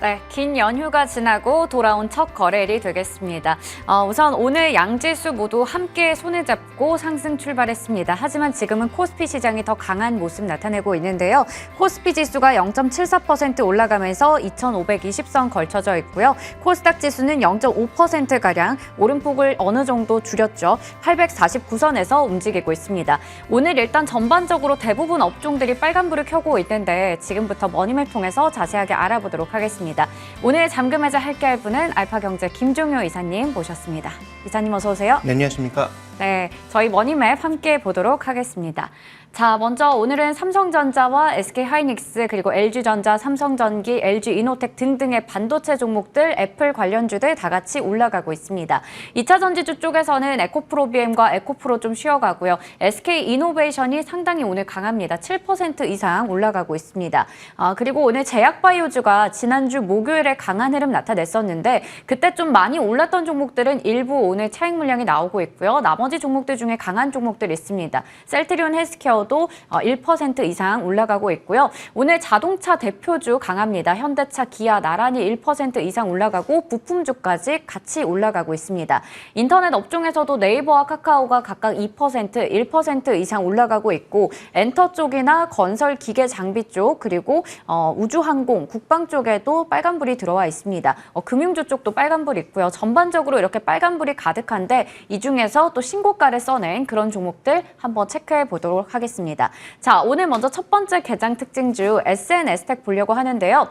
네, 긴 연휴가 지나고 돌아온 첫 거래일이 되겠습니다. 우선 오늘 양지수 모두 함께 손을 잡고 상승 출발했습니다. 하지만 지금은 코스피 시장이 더 강한 모습 나타내고 있는데요. 코스피 지수가 0.74% 올라가면서 2,520선 걸쳐져 있고요. 코스닥 지수는 0.5%가량 오름폭을 어느 정도 줄였죠. 849선에서 움직이고 있습니다. 오늘 일단 전반적으로 대부분 업종들이 빨간불을 켜고 있는데 지금부터 머니맵 통해서 자세하게 알아보도록 하겠습니다. 오늘 잠금해자 함께할 분은 알파경제 김종효 이사님 모셨습니다. 이사님 어서 오세요. 네, 안녕하십니까. 네, 저희 머니맵 함께 보도록 하겠습니다. 자, 먼저 오늘은 삼성전자와 SK하이닉스 그리고 LG전자, 삼성전기, LG이노텍 등등의 반도체 종목들, 애플 관련주들 다 같이 올라가고 있습니다. 2차 전지주 쪽에서는 에코프로비엠과 에코프로 좀 쉬어가고요. SK이노베이션이 상당히 오늘 강합니다. 7% 이상 올라가고 있습니다. 그리고 오늘 제약바이오주가 지난주 목요일에 강한 흐름 나타냈었는데 그때 좀 많이 올랐던 종목들은 일부 오늘 차익 물량이 나오고 있고요. 나머지 종목들 중에 강한 종목들이 있습니다. 셀트리온 헬스케어 도 1% 이상 올라가고 있고요. 오늘 자동차 대표주 강합니다. 현대차, 기아 나란히 1% 이상 올라가고 부품주까지 같이 올라가고 있습니다. 인터넷 업종에서도 네이버와 카카오가 각각 2%, 1% 이상 올라가고 있고 엔터 쪽이나 건설, 기계, 장비 쪽 그리고 우주항공, 국방 쪽에도 빨간불이 들어와 있습니다. 금융주 쪽도 빨간불이 있고요. 전반적으로 이렇게 빨간불이 가득한데 이 중에서 또 신고가를 써낸 그런 종목들 한번 체크해 보도록 하겠습니다. 자, 오늘 먼저 첫 번째 개장 특징주 SNS텍 보려고 하는데요.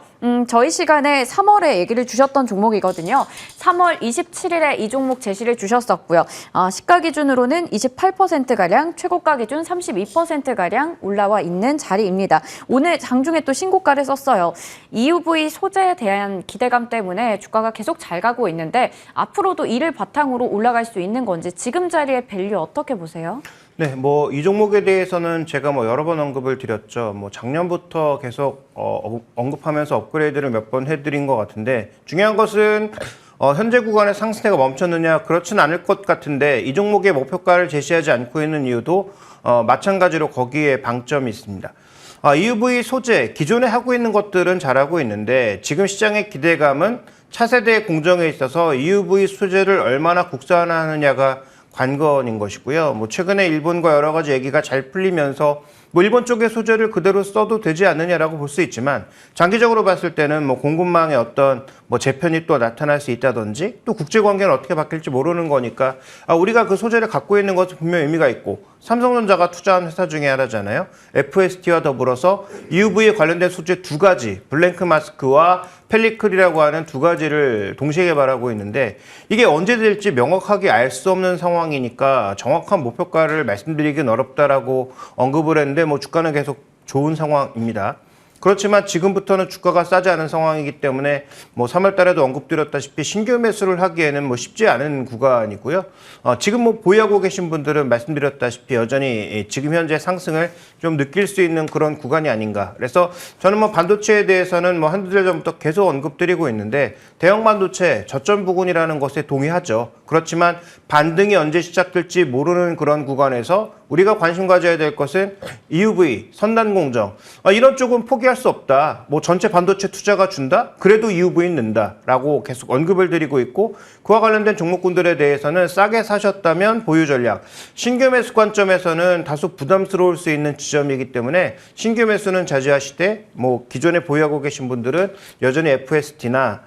저희 시간에 3월에 얘기를 주셨던 종목이거든요. 3월 27일에 이 종목 제시를 주셨었고요. 시가 기준으로는 28%가량, 최고가 기준 32%가량 올라와 있는 자리입니다. 오늘 장중에 또 신고가를 썼어요. EUV 소재에 대한 기대감 때문에 주가가 계속 잘 가고 있는데 앞으로도 이를 바탕으로 올라갈 수 있는 건지 지금 자리의 밸류 어떻게 보세요? 네, 이 종목에 대해서는 제가 여러 번 언급을 드렸죠. 작년부터 계속 언급하면서 업그레이드를 몇 번 해드린 것 같은데 중요한 것은 현재 구간의 상승세가 멈췄느냐 그렇진 않을 것 같은데 이 종목의 목표가를 제시하지 않고 있는 이유도 마찬가지로 거기에 방점이 있습니다. EUV 소재, 기존에 하고 있는 것들은 잘하고 있는데 지금 시장의 기대감은 차세대 공정에 있어서 EUV 소재를 얼마나 국산화하느냐가 관건인 것이고요. 최근에 일본과 여러 가지 얘기가 잘 풀리면서 일본 쪽의 소재를 그대로 써도 되지 않느냐라고 볼 수 있지만 장기적으로 봤을 때는 공급망에 어떤 재편이 또 나타날 수 있다든지 또 국제관계는 어떻게 바뀔지 모르는 거니까 우리가 그 소재를 갖고 있는 것은 분명히 의미가 있고 삼성전자가 투자한 회사 중에 하나잖아요. FST와 더불어서 EUV에 관련된 소재 두 가지, 블랭크 마스크와 펠리클이라고 하는 두 가지를 동시에 개발하고 있는데 이게 언제 될지 명확하게 알 수 없는 상황이니까 정확한 목표가를 말씀드리긴 어렵다라고 언급을 했는데 주가는 계속 좋은 상황입니다. 그렇지만 지금부터는 주가가 싸지 않은 상황이기 때문에 3월 달에도 언급드렸다시피 신규 매수를 하기에는 쉽지 않은 구간이고요. 지금 보유하고 계신 분들은 말씀드렸다시피 여전히 지금 현재 상승을 좀 느낄 수 있는 그런 구간이 아닌가. 그래서 저는 반도체에 대해서는 한두 달 전부터 계속 언급드리고 있는데 대형 반도체 저점 부근이라는 것에 동의하죠. 그렇지만 반등이 언제 시작될지 모르는 그런 구간에서 우리가 관심 가져야 될 것은 EUV, 선단 공정. 이런 쪽은 포기할 수 없다. 전체 반도체 투자가 준다? 그래도 EUV는 는다라고 계속 언급을 드리고 있고 그와 관련된 종목군들에 대해서는 싸게 사셨다면 보유 전략. 신규 매수 관점에서는 다소 부담스러울 수 있는 지점이기 때문에 신규 매수는 자제하시되 기존에 보유하고 계신 분들은 여전히 FST나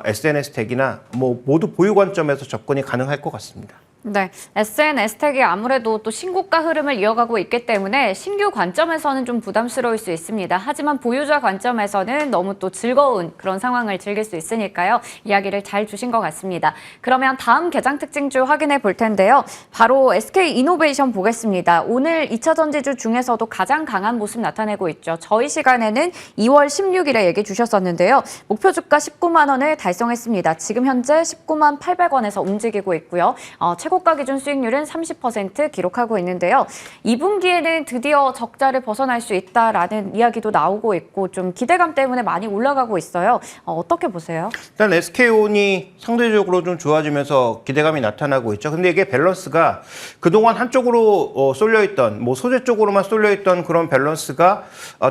SNS텍이나 모두 보유 관점에서 접근이 가능할 것 같습니다. 네, SNS텍이 아무래도 또 신고가 흐름을 이어가고 있기 때문에 신규 관점에서는 좀 부담스러울 수 있습니다. 하지만 보유자 관점에서는 너무 또 즐거운 그런 상황을 즐길 수 있으니까요. 이야기를 잘 주신 것 같습니다. 그러면 다음 개장 특징주 확인해 볼 텐데요. 바로 SK이노베이션 보겠습니다. 오늘 2차 전지주 중에서도 가장 강한 모습 나타내고 있죠. 저희 시간에는 2월 16일에 얘기 주셨었는데요. 목표 주가 19만 원을 달성했습니다. 지금 현재 19만 800원에서 움직이고 있고요. 최고 목호가 기준 수익률은 30% 기록하고 있는데요. 2분기에는 드디어 적자를 벗어날 수 있다라는 이야기도 나오고 있고 좀 기대감 때문에 많이 올라가고 있어요. 어떻게 보세요? 일단 SK온이 상대적으로 좀 좋아지면서 기대감이 나타나고 있죠. 근데 이게 밸런스가 그동안 한쪽으로 쏠려있던, 뭐 소재 쪽으로만 쏠려있던 그런 밸런스가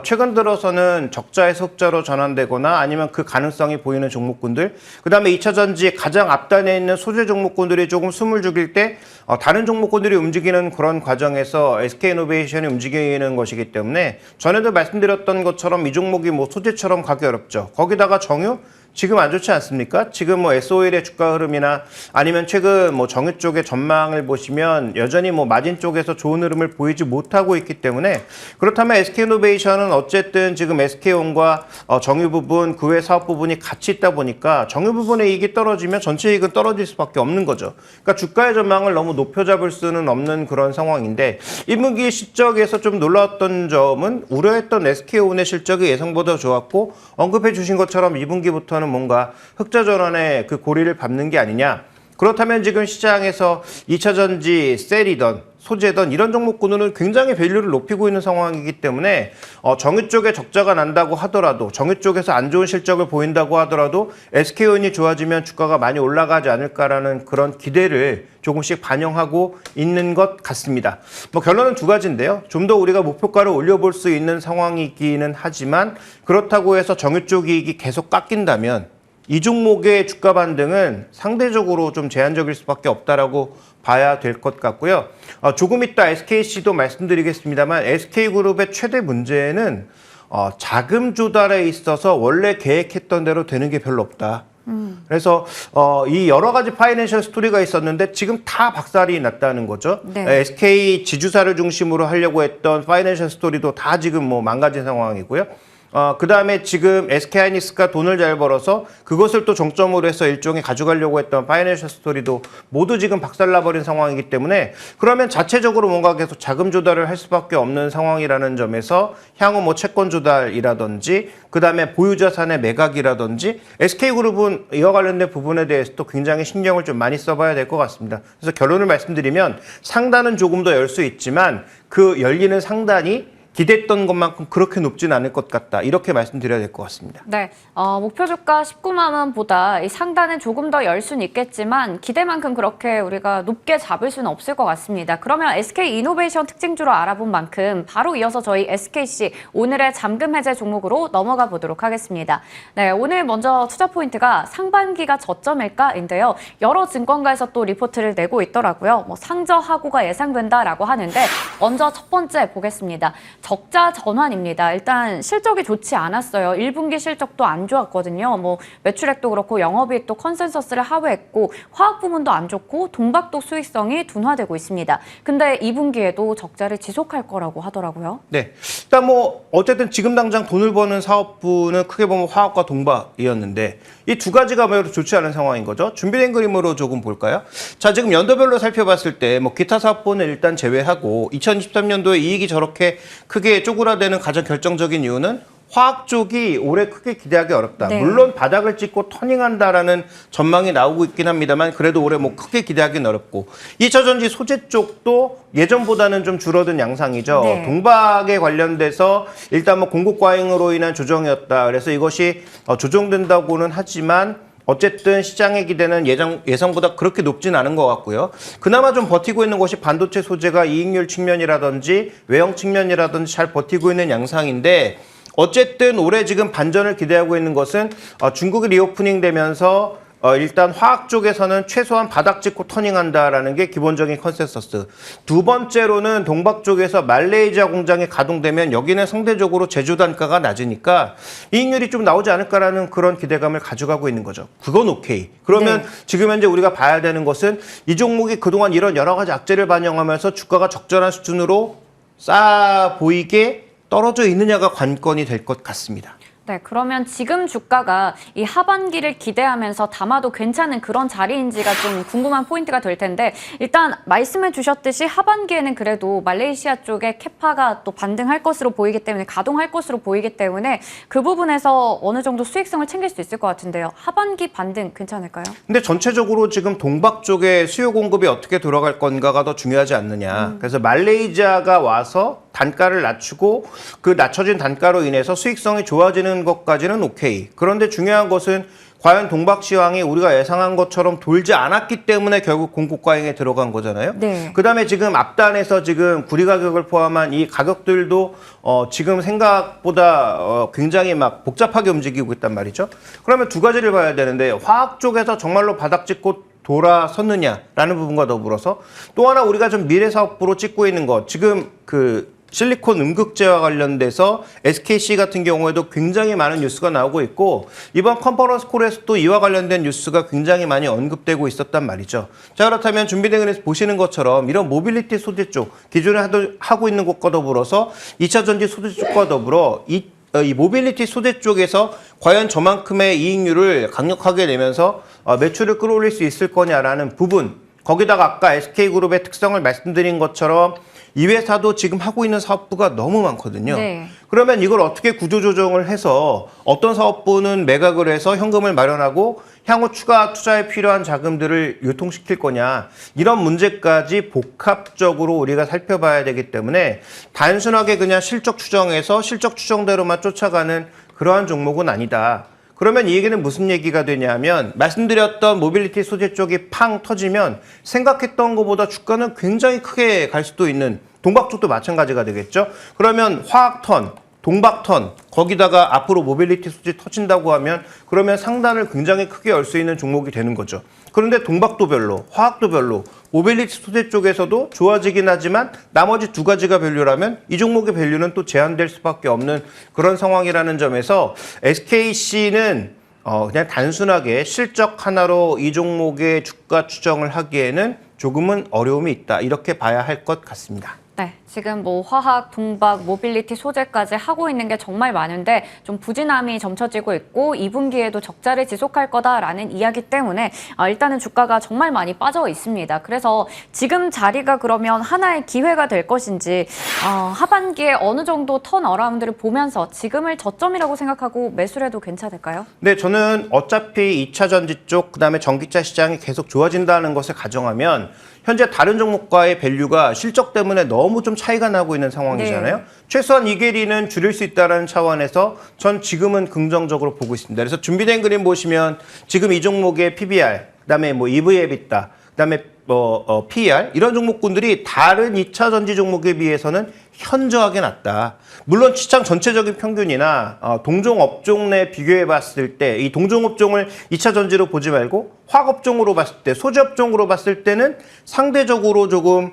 최근 들어서는 적자에서 흑자로 전환되거나 아니면 그 가능성이 보이는 종목군들, 그 다음에 2차 전지 가장 앞단에 있는 소재 종목군들이 조금 숨을 죽일 때 다른 종목군들이 움직이는 그런 과정에서 SK이노베이션이 움직이는 것이기 때문에 전에도 말씀드렸던 것처럼 이 종목이 뭐 소재처럼 가기 어렵죠. 거기다가 정유? 지금 안 좋지 않습니까? 지금 뭐 S-OIL의 주가 흐름이나 아니면 최근 뭐 정유 쪽의 전망을 보시면 여전히 뭐 마진 쪽에서 좋은 흐름을 보이지 못하고 있기 때문에 그렇다면 SK이노베이션은 어쨌든 지금 SK온과 정유 부분, 그 외 사업 부분이 같이 있다 보니까 정유 부분의 이익이 떨어지면 전체 이익은 떨어질 수밖에 없는 거죠. 그러니까 주가의 전망을 너무 높여 잡을 수는 없는 그런 상황인데 1분기 실적에서 좀 놀라웠던 점은 우려했던 SK온의 실적이 예상보다 좋았고 언급해 주신 것처럼 2분기부터는 뭔가 흑자 전환의 그 고리를 밟는 게 아니냐. 그렇다면 지금 시장에서 2차 전지, 셀이던 소재던 이런 종목군은 굉장히 밸류를 높이고 있는 상황이기 때문에 정유 쪽에 적자가 난다고 하더라도 정유 쪽에서 안 좋은 실적을 보인다고 하더라도 SK온이 좋아지면 주가가 많이 올라가지 않을까라는 그런 기대를 조금씩 반영하고 있는 것 같습니다. 뭐 결론은 두 가지인데요. 좀 더 우리가 목표가를 올려볼 수 있는 상황이기는 하지만 그렇다고 해서 정유 쪽 이익이 계속 깎인다면 이 종목의 주가 반등은 상대적으로 좀 제한적일 수밖에 없다라고 봐야 될 것 같고요. 조금 이따 SKC도 말씀드리겠습니다만 SK그룹의 최대 문제는 자금 조달에 있어서 원래 계획했던 대로 되는 게 별로 없다. 그래서 이 여러 가지 파이낸셜 스토리가 있었는데 지금 다 박살이 났다는 거죠. 네. SK 지주사를 중심으로 하려고 했던 파이낸셜 스토리도 다 지금 뭐 망가진 상황이고요. 그 다음에 지금 SK하이닉스가 돈을 잘 벌어서 그것을 또 정점으로 해서 일종의 가져가려고 했던 파이낸셜 스토리도 모두 지금 박살나버린 상황이기 때문에 그러면 자체적으로 뭔가 계속 자금 조달을 할 수밖에 없는 상황이라는 점에서 향후 뭐 채권 조달이라든지 그 다음에 보유자산의 매각이라든지 SK그룹은 이와 관련된 부분에 대해서도 굉장히 신경을 좀 많이 써봐야 될 것 같습니다. 그래서 결론을 말씀드리면 상단은 조금 더 열 수 있지만 그 열리는 상단이 기대했던 것만큼 그렇게 높진 않을 것 같다. 이렇게 말씀드려야 될 것 같습니다. 네, 목표 주가 19만 원보다 이 상단은 조금 더 열 수는 있겠지만 기대만큼 그렇게 우리가 높게 잡을 수는 없을 것 같습니다. 그러면 SK이노베이션 특징주로 알아본 만큼 바로 이어서 저희 SKC 오늘의 잠금 해제 종목으로 넘어가 보도록 하겠습니다. 네, 오늘 먼저 투자 포인트가 상반기가 저점일까인데요. 여러 증권가에서 또 리포트를 내고 있더라고요. 뭐 상저하고가 예상된다라고 하는데 먼저 첫 번째 보겠습니다. 적자 전환입니다. 일단 실적이 좋지 않았어요. 1분기 실적도 안 좋았거든요. 뭐 매출액도 그렇고 영업이익도 컨센서스를 하회했고 화학 부문도 안 좋고 동박도 수익성이 둔화되고 있습니다. 근데 2분기에도 적자를 지속할 거라고 하더라고요. 네, 일단 뭐 어쨌든 지금 당장 돈을 버는 사업부는 크게 보면 화학과 동박이었는데 이 두 가지가 매우 좋지 않은 상황인 거죠. 준비된 그림으로 조금 볼까요? 자, 지금 연도별로 살펴봤을 때 뭐 기타 사업부는 일단 제외하고 2023년도에 이익이 저렇게 크게 쪼그라드는 가장 결정적인 이유는 화학 쪽이 올해 크게 기대하기 어렵다. 네. 물론 바닥을 찍고 터닝한다라는 전망이 나오고 있긴 합니다만 그래도 올해 뭐 크게 기대하기는 어렵고 2차 전지 소재 쪽도 예전보다는 좀 줄어든 양상이죠. 네. 동박에 관련돼서 일단 뭐 공급 과잉으로 인한 조정이었다. 그래서 이것이 조정된다고는 하지만 어쨌든 시장의 기대는 예상보다 그렇게 높진 않은 것 같고요. 그나마 좀 버티고 있는 것이 반도체 소재가 이익률 측면이라든지 외형 측면이라든지 잘 버티고 있는 양상인데 어쨌든 올해 지금 반전을 기대하고 있는 것은 중국이 리오프닝 되면서 일단 화학 쪽에서는 최소한 바닥 찍고 터닝한다라는 게 기본적인 컨센서스. 두 번째로는 동박 쪽에서 말레이시아 공장이 가동되면 여기는 상대적으로 제조 단가가 낮으니까 이익률이 좀 나오지 않을까라는 그런 기대감을 가져가고 있는 거죠. 그건 오케이. 그러면 네. 지금 현재 우리가 봐야 되는 것은 이 종목이 그동안 이런 여러 가지 악재를 반영하면서 주가가 적절한 수준으로 쌓아 보이게 떨어져 있느냐가 관건이 될 것 같습니다. 네, 그러면 지금 주가가 이 하반기를 기대하면서 담아도 괜찮은 그런 자리인지가 좀 궁금한 포인트가 될 텐데 일단 말씀해 주셨듯이 하반기에는 그래도 말레이시아 쪽에 캐파가 또 반등할 것으로 보이기 때문에 가동할 것으로 보이기 때문에 그 부분에서 어느 정도 수익성을 챙길 수 있을 것 같은데요. 하반기 반등 괜찮을까요? 근데 전체적으로 지금 동박 쪽에 수요 공급이 어떻게 돌아갈 건가가 더 중요하지 않느냐. 그래서 말레이시아가 와서 단가를 낮추고 그 낮춰진 단가로 인해서 수익성이 좋아지는 것까지는 오케이. 그런데 중요한 것은 과연 동박 시황이 우리가 예상한 것처럼 돌지 않았기 때문에 결국 공급 과잉에 들어간 거잖아요. 네. 그다음에 지금 앞단에서 지금 구리 가격을 포함한 이 가격들도 지금 생각보다 굉장히 막 복잡하게 움직이고 있단 말이죠. 그러면 두 가지를 봐야 되는데 화학 쪽에서 정말로 바닥 찍고 돌아섰느냐라는 부분과 더불어서 또 하나 우리가 좀 미래 사업부로 찍고 있는 것 지금 그 실리콘 음극재와 관련돼서 SKC 같은 경우에도 굉장히 많은 뉴스가 나오고 있고 이번 컨퍼런스 콜에서도 이와 관련된 뉴스가 굉장히 많이 언급되고 있었단 말이죠. 자, 그렇다면 준비된 그래서 보시는 것처럼 이런 모빌리티 소재 쪽 기존에 하고 있는 것과 더불어서 2차 전지 소재 쪽과 더불어 이 모빌리티 소재 쪽에서 과연 저만큼의 이익률을 강력하게 내면서 매출을 끌어올릴 수 있을 거냐라는 부분 거기다가 아까 SK그룹의 특성을 말씀드린 것처럼 이 회사도 지금 하고 있는 사업부가 너무 많거든요. 네. 그러면 이걸 어떻게 구조조정을 해서 어떤 사업부는 매각을 해서 현금을 마련하고 향후 추가 투자에 필요한 자금들을 유통시킬 거냐 이런 문제까지 복합적으로 우리가 살펴봐야 되기 때문에 단순하게 그냥 실적 추정해서 실적 추정대로만 쫓아가는 그러한 종목은 아니다. 그러면 이 얘기는 무슨 얘기가 되냐면 말씀드렸던 모빌리티 소재 쪽이 팡 터지면 생각했던 것보다 주가는 굉장히 크게 갈 수도 있는 동박 쪽도 마찬가지가 되겠죠. 그러면 화학턴, 동박턴 거기다가 앞으로 모빌리티 소재 터진다고 하면 그러면 상단을 굉장히 크게 열 수 있는 종목이 되는 거죠. 그런데 동박도 별로, 화학도 별로, 모빌리티 소재 쪽에서도 좋아지긴 하지만 나머지 두 가지가 밸류라면 이 종목의 밸류는 또 제한될 수밖에 없는 그런 상황이라는 점에서 SKC는 그냥 단순하게 실적 하나로 이 종목의 주가 추정을 하기에는 조금은 어려움이 있다. 이렇게 봐야 할 것 같습니다. 네, 지금 뭐 화학, 동박, 모빌리티 소재까지 하고 있는 게 정말 많은데 좀 부진함이 점쳐지고 있고 2분기에도 적자를 지속할 거다라는 이야기 때문에 일단은 주가가 정말 많이 빠져 있습니다. 그래서 지금 자리가 그러면 하나의 기회가 될 것인지 하반기에 어느 정도 턴어라운드를 보면서 지금을 저점이라고 생각하고 매수를 해도 괜찮을까요? 네, 저는 어차피 2차 전지 쪽 그다음에 전기차 시장이 계속 좋아진다는 것을 가정하면 현재 다른 종목과의 밸류가 실적 때문에 너무 좀 차이가 나고 있는 상황이잖아요. 네. 최소한 이 괴리는 줄일 수 있다는 차원에서 전 지금은 긍정적으로 보고 있습니다. 그래서 준비된 그림 보시면 지금 이 종목의 PBR, 그다음에 뭐 EV/EBITDA, 그다음에 PER 이런 종목군들이 다른 2차 전지 종목에 비해서는 현저하게 낮다. 물론 시장 전체적인 평균이나 동종 업종 내 비교해 봤을 때 이 동종 업종을 2차 전지로 보지 말고 화학 업종으로 봤을 때 소재 업종으로 봤을 때는 상대적으로 조금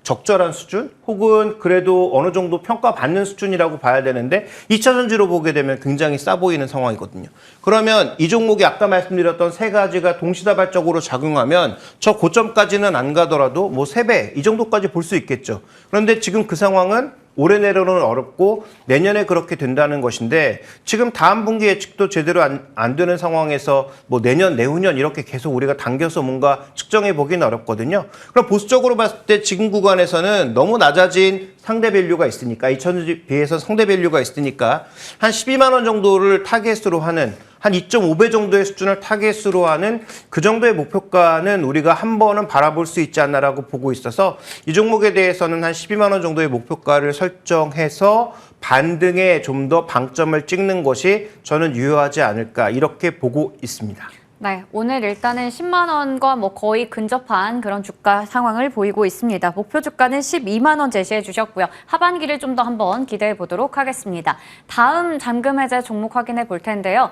적절한 수준 혹은 그래도 어느 정도 평가받는 수준이라고 봐야 되는데 2차 전지로 보게 되면 굉장히 싸 보이는 상황이거든요. 그러면 이 종목이 아까 말씀드렸던 세 가지가 동시다발적으로 작용하면 저 고점까지는 안 가더라도 뭐 3배 이 정도까지 볼 수 있겠죠. 그런데 지금 그 상황은 올해 내로는 어렵고 내년에 그렇게 된다는 것인데 지금 다음 분기 예측도 제대로 안 되는 상황에서 뭐 내년, 내후년 이렇게 계속 우리가 당겨서 뭔가 측정해 보기는 어렵거든요. 그럼 보수적으로 봤을 때 지금 구간에서는 너무 낮아진 상대 밸류가 있으니까 2,000에 비해서 상대 밸류가 있으니까 한 12만 원 정도를 타겟으로 하는 한 2.5배 정도의 수준을 타겟으로 하는 그 정도의 목표가는 우리가 한 번은 바라볼 수 있지 않나라고 보고 있어서 이 종목에 대해서는 한 12만 원 정도의 목표가를 설정해서 반등에 좀 더 방점을 찍는 것이 저는 유효하지 않을까 이렇게 보고 있습니다. 네, 오늘 일단은 10만 원과 뭐 거의 근접한 그런 주가 상황을 보이고 있습니다. 목표 주가는 12만 원 제시해 주셨고요. 하반기를 좀 더 한번 기대해 보도록 하겠습니다. 다음 잠금 해제 종목 확인해 볼 텐데요.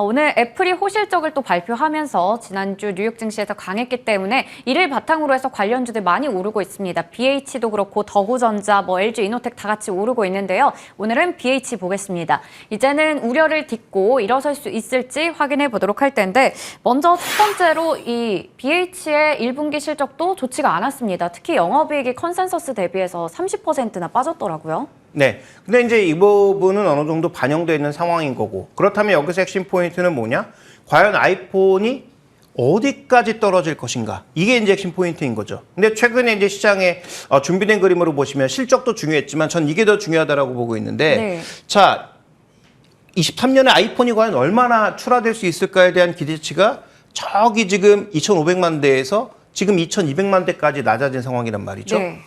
오늘 애플이 호실적을 또 발표하면서 지난주 뉴욕 증시에서 강했기 때문에 이를 바탕으로 해서 관련주들 많이 오르고 있습니다. BH도 그렇고 더구전자, 뭐 LG 이노텍 다 같이 오르고 있는데요. 오늘은 BH 보겠습니다. 이제는 우려를 딛고 일어설 수 있을지 확인해 보도록 할 텐데 먼저 첫 번째로 이 BH의 1분기 실적도 좋지가 않았습니다. 특히 영업이익이 컨센서스 대비해서 30%나 빠졌더라고요. 네. 근데 이제 이 부분은 어느 정도 반영되어 있는 상황인 거고, 그렇다면 여기서 핵심 포인트는 뭐냐? 과연 아이폰이 어디까지 떨어질 것인가? 이게 이제 핵심 포인트인 거죠. 근데 최근에 이제 시장에 준비된 그림으로 보시면 실적도 중요했지만 전 이게 더 중요하다라고 보고 있는데, 네. 자, 23년에 아이폰이 과연 얼마나 출하될 수 있을까에 대한 기대치가 저기 지금 2,500만 대에서 지금 2,200만 대까지 낮아진 상황이란 말이죠. 네.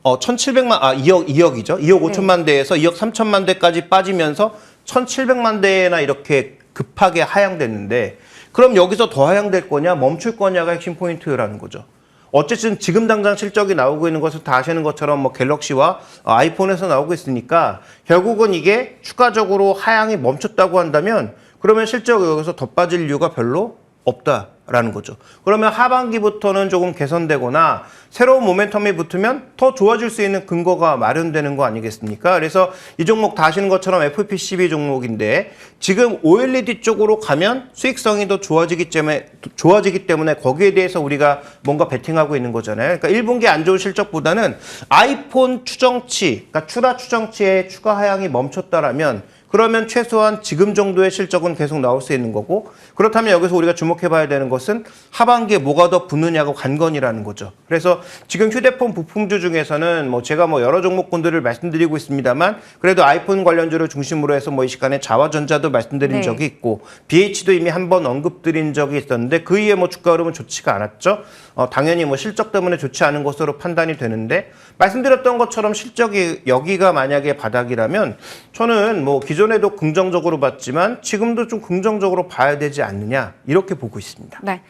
2억이죠. 2억 5천만 대에서 2억 3천만 대까지 빠지면서 1,700만 대나 이렇게 급하게 하향됐는데, 그럼 여기서 더 하향될 거냐, 멈출 거냐가 핵심 포인트라는 거죠. 어쨌든 지금 당장 실적이 나오고 있는 것을 다 아시는 것처럼 뭐 갤럭시와 아이폰에서 나오고 있으니까 결국은 이게 추가적으로 하향이 멈췄다고 한다면 그러면 실적이 여기서 더 빠질 이유가 별로 없다라는 거죠. 그러면 하반기부터는 조금 개선되거나 새로운 모멘텀이 붙으면 더 좋아질 수 있는 근거가 마련되는 거 아니겠습니까? 그래서 이 종목 다 아시는 것처럼 FPCB 종목인데 지금 OLED 쪽으로 가면 수익성이 더 좋아지기 때문에 거기에 대해서 우리가 뭔가 베팅하고 있는 거잖아요. 그러니까 1분기 안 좋은 실적보다는 아이폰 추정치, 그러니까 출하 추정치의 추가 하향이 멈췄다라면 그러면 최소한 지금 정도의 실적은 계속 나올 수 있는 거고, 그렇다면 여기서 우리가 주목해봐야 되는 것은 하반기에 뭐가 더 붙느냐고 관건이라는 거죠. 그래서 지금 휴대폰 부품주 중에서는 뭐 제가 뭐 여러 종목군들을 말씀드리고 있습니다만 그래도 아이폰 관련주를 중심으로 해서 뭐 이 시간에 자화전자도 말씀드린 네. 적이 있고 BH도 이미 한번 언급드린 적이 있었는데 그 이후에 뭐 주가 흐름은 좋지가 않았죠. 당연히 뭐 실적 때문에 좋지 않은 것으로 판단이 되는데 말씀드렸던 것처럼 실적이 여기가 만약에 바닥이라면 저는 뭐 기존에도 긍정적으로 봤지만 지금도 좀 긍정적으로 봐야 되지 않느냐 이렇게 보고 있습니다. 네,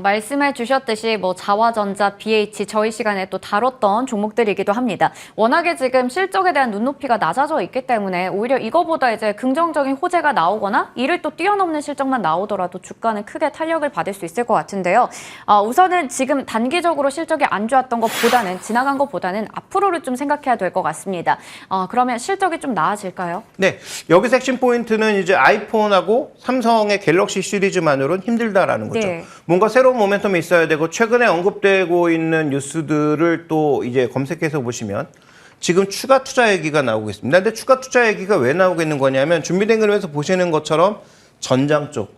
말씀해 주셨듯이 뭐 자화전자, BH 저희 시간에 또 다뤘던 종목들이기도 합니다. 워낙에 지금 실적에 대한 눈높이가 낮아져 있기 때문에 오히려 이거보다 이제 긍정적인 호재가 나오거나 이를 또 뛰어넘는 실적만 나오더라도 주가는 크게 탄력을 받을 수 있을 것 같은데요. 우선은 지금 단기적으로 실적이 안 좋았던 것보다는 지나간 것보다는 앞으로를 좀 생각해야 될 것 같습니다. 그러면 실적이 좀 나아질까요? 네, 여기서 핵심 포인트는 이제 아이폰하고 삼성의 갤럭시 시리즈만으로는 힘들다라는 거죠. 네. 뭔가 새로운 모멘텀이 있어야 되고 최근에 언급되고 있는 뉴스들을 또 이제 검색해서 보시면 지금 추가 투자 얘기가 나오고 있습니다. 근데 추가 투자 얘기가 왜 나오고 있는 거냐면 준비된 그림에서 보시는 것처럼 전장 쪽,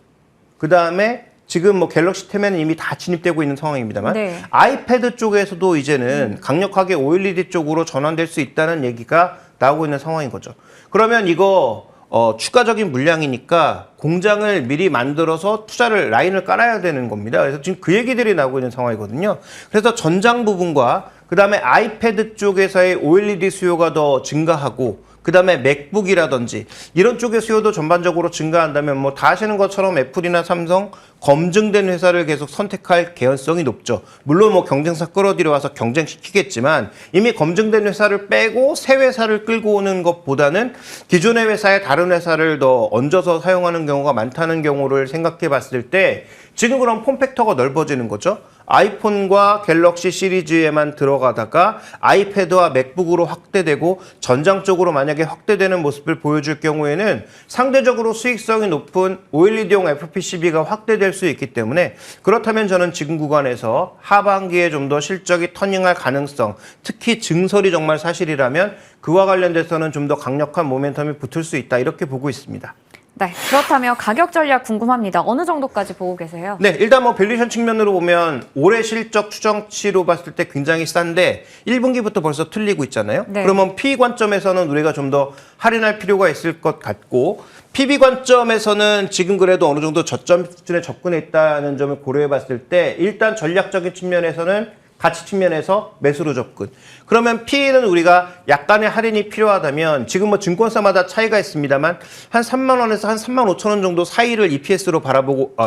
그 다음에 지금 뭐 갤럭시 탭에는 이미 다 진입되고 있는 상황입니다만 네. 아이패드 쪽에서도 이제는 강력하게 OLED 쪽으로 전환될 수 있다는 얘기가 나오고 있는 상황인 거죠. 그러면 이거 추가적인 물량이니까 공장을 미리 만들어서 투자를 라인을 깔아야 되는 겁니다. 그래서 지금 그 얘기들이 나오고 있는 상황이거든요. 그래서 전장 부분과 그다음에 아이패드 쪽에서의 OLED 수요가 더 증가하고 그다음에 맥북이라든지 이런 쪽의 수요도 전반적으로 증가한다면 뭐 다 아시는 것처럼 애플이나 삼성 검증된 회사를 계속 선택할 개연성이 높죠. 물론 뭐 경쟁사 끌어들여와서 경쟁시키겠지만 이미 검증된 회사를 빼고 새 회사를 끌고 오는 것보다는 기존의 회사에 다른 회사를 더 얹어서 사용하는 경우가 많다는 경우를 생각해 봤을 때 지금 그럼 폼팩터가 넓어지는 거죠. 아이폰과 갤럭시 시리즈에만 들어가다가 아이패드와 맥북으로 확대되고 전장 쪽으로 만약에 확대되는 모습을 보여줄 경우에는 상대적으로 수익성이 높은 OLED용 FPCB가 확대될 수 있기 때문에 그렇다면 저는 지금 구간에서 하반기에 좀 더 실적이 터닝할 가능성, 특히 증설이 정말 사실이라면 그와 관련돼서는 좀 더 강력한 모멘텀이 붙을 수 있다 이렇게 보고 있습니다. 네, 그렇다면 가격 전략 궁금합니다. 어느 정도까지 보고 계세요? 네, 일단 뭐 밸류에이션 측면으로 보면 올해 실적 추정치로 봤을 때 굉장히 싼데 1분기부터 벌써 틀리고 있잖아요. 네. 그러면 PE 관점에서는 우리가 좀 더 할인할 필요가 있을 것 같고 PB 관점에서는 지금 그래도 어느 정도 저점 수준에 접근해 있다는 점을 고려해 봤을 때 일단 전략적인 측면에서는 가치 측면에서 매수로 접근. 그러면 PE는 우리가 약간의 할인이 필요하다면 지금 뭐 증권사마다 차이가 있습니다만 한 3만 원에서 한 3만 5천 원 정도 사이를 EPS로 바라보고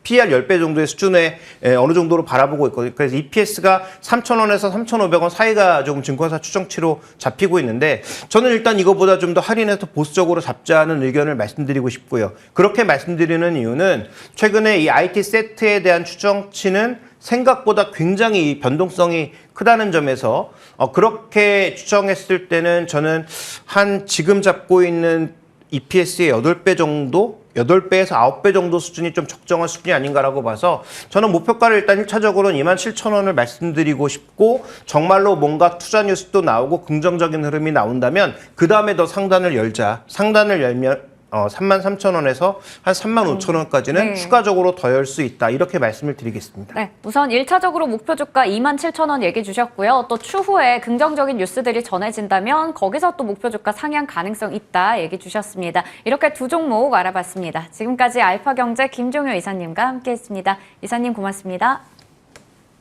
PER 10배 정도의 수준에 어느 정도로 바라보고 있거든요. 그래서 EPS가 3,000원에서 3,500원 사이가 조금 증권사 추정치로 잡히고 있는데 저는 일단 이거보다 좀 더 할인해서 보수적으로 잡자는 의견을 말씀드리고 싶고요. 그렇게 말씀드리는 이유는 최근에 이 IT 세트에 대한 추정치는 생각보다 굉장히 변동성이 크다는 점에서 그렇게 추정했을 때는 저는 한 지금 잡고 있는 EPS의 8배 정도? 8배에서 9배 정도 수준이 좀 적정한 수준이 아닌가라고 봐서 저는 목표가를 일단 1차적으로는 27,000원을 말씀드리고 싶고 정말로 뭔가 투자 뉴스도 나오고 긍정적인 흐름이 나온다면 그 다음에 더 상단을 열자. 상단을 열면 33,000원에서 한 35,000원까지는 네. 추가적으로 더 열 수 있다. 이렇게 말씀을 드리겠습니다. 네, 우선 1차적으로 목표 주가 27,000원 얘기 주셨고요. 또 추후에 긍정적인 뉴스들이 전해진다면 거기서 또 목표 주가 상향 가능성 있다 얘기 주셨습니다. 이렇게 두 종목 알아봤습니다. 지금까지 알파경제 김종효 이사님과 함께했습니다. 이사님 고맙습니다.